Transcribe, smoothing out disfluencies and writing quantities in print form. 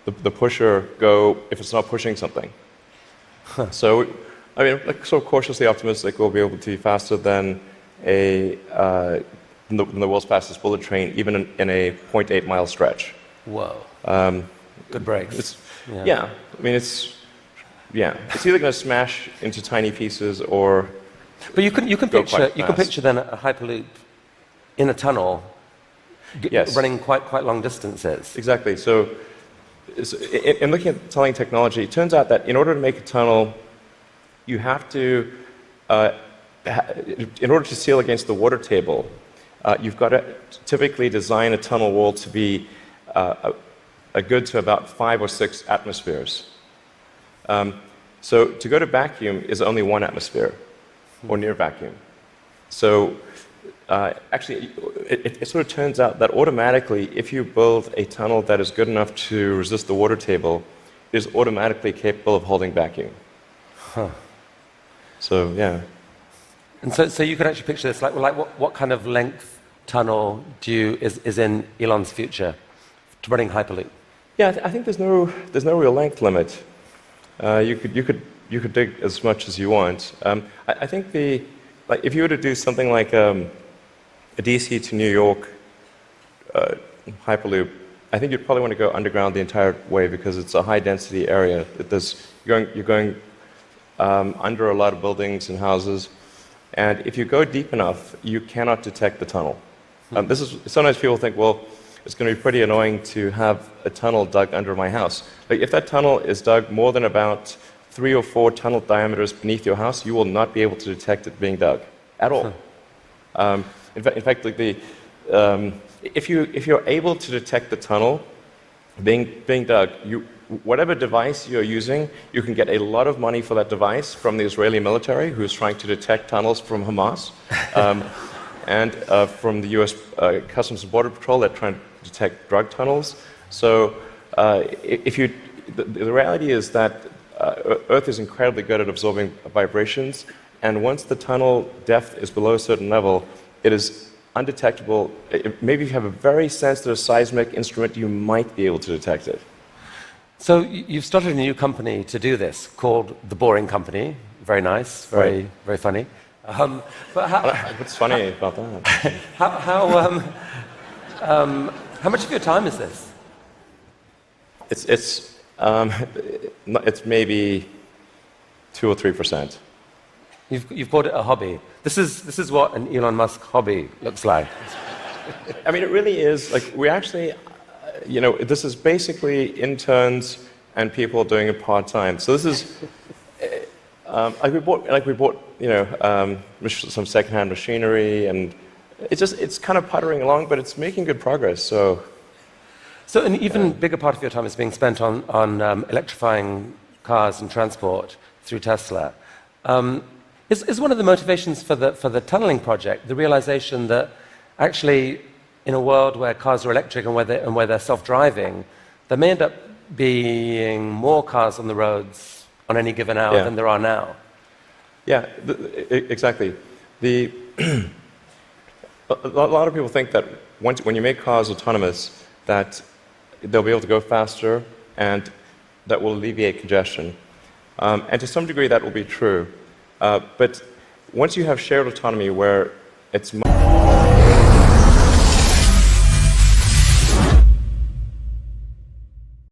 the pusher go if it's not pushing something. So, I mean, like, sort of cautiously optimistic we'll be able to be faster than the world's fastest bullet train, even in a 0.8 mile stretch. Whoa. Good brakes. Yeah. I mean, it's either going to smash into tiny pieces or. But you can picture then a hyperloop in a tunnel, running quite long distances. Exactly. So, in looking at tunneling technology, it turns out that in order to make a tunnel, you have to, in order to seal against the water table, you've got to typically design a tunnel wall to be a good to about 5 or 6 atmospheres. So to go to vacuum is only 1 atmosphere, or near vacuum. So actually, it sort of turns out that automatically, if you build a tunnel that is good enough to resist the water table, it is automatically capable of holding vacuum. Huh. So, yeah. And so you can actually picture this, like what kind of length tunnel is in Elon's future to running Hyperloop? Yeah, I think there's no real length limit. You could dig as much as you want. I think if you were to do something like a DC to New York Hyperloop, I think you'd probably want to go underground the entire way because it's a high density area. You're going under a lot of buildings and houses, and if you go deep enough, you cannot detect the tunnel. Sometimes people think, well, it's going to be pretty annoying to have a tunnel dug under my house. Like if that tunnel is dug more than about 3 or 4 tunnel diameters beneath your house, you will not be able to detect it being dug at all. In fact, like if you're able to detect the tunnel being dug, whatever device you're using, you can get a lot of money for that device from the Israeli military, who's trying to detect tunnels from Hamas, and from the U.S. Customs and Border Patrol that trying to detect drug tunnels. So the reality is that Earth is incredibly good at absorbing vibrations, and once the tunnel depth is below a certain level, it is undetectable. Maybe if you have a very sensitive seismic instrument, you might be able to detect it. So you've started a new company to do this called The Boring Company. Very nice, very funny. But what's funny about that? How much of your time is this? It's maybe 2 or 3%. You've called it a hobby. This is what an Elon Musk hobby looks like. I mean, it really is. Like we actually, this is basically interns and people doing it part time. So this is we bought some secondhand machinery, and it's kind of puttering along, but it's making good progress. So an even bigger part of your time is being spent on electrifying cars and transport through Tesla. Is one of the motivations for the tunneling project the realization that actually in a world where cars are electric and where they're self-driving, there may end up being more cars on the roads on any given hour than there are now? Yeah, exactly. A lot of people think that when you make cars autonomous, that they'll be able to go faster and that will alleviate congestion. And to some degree that will be true. But once you have shared autonomy where it's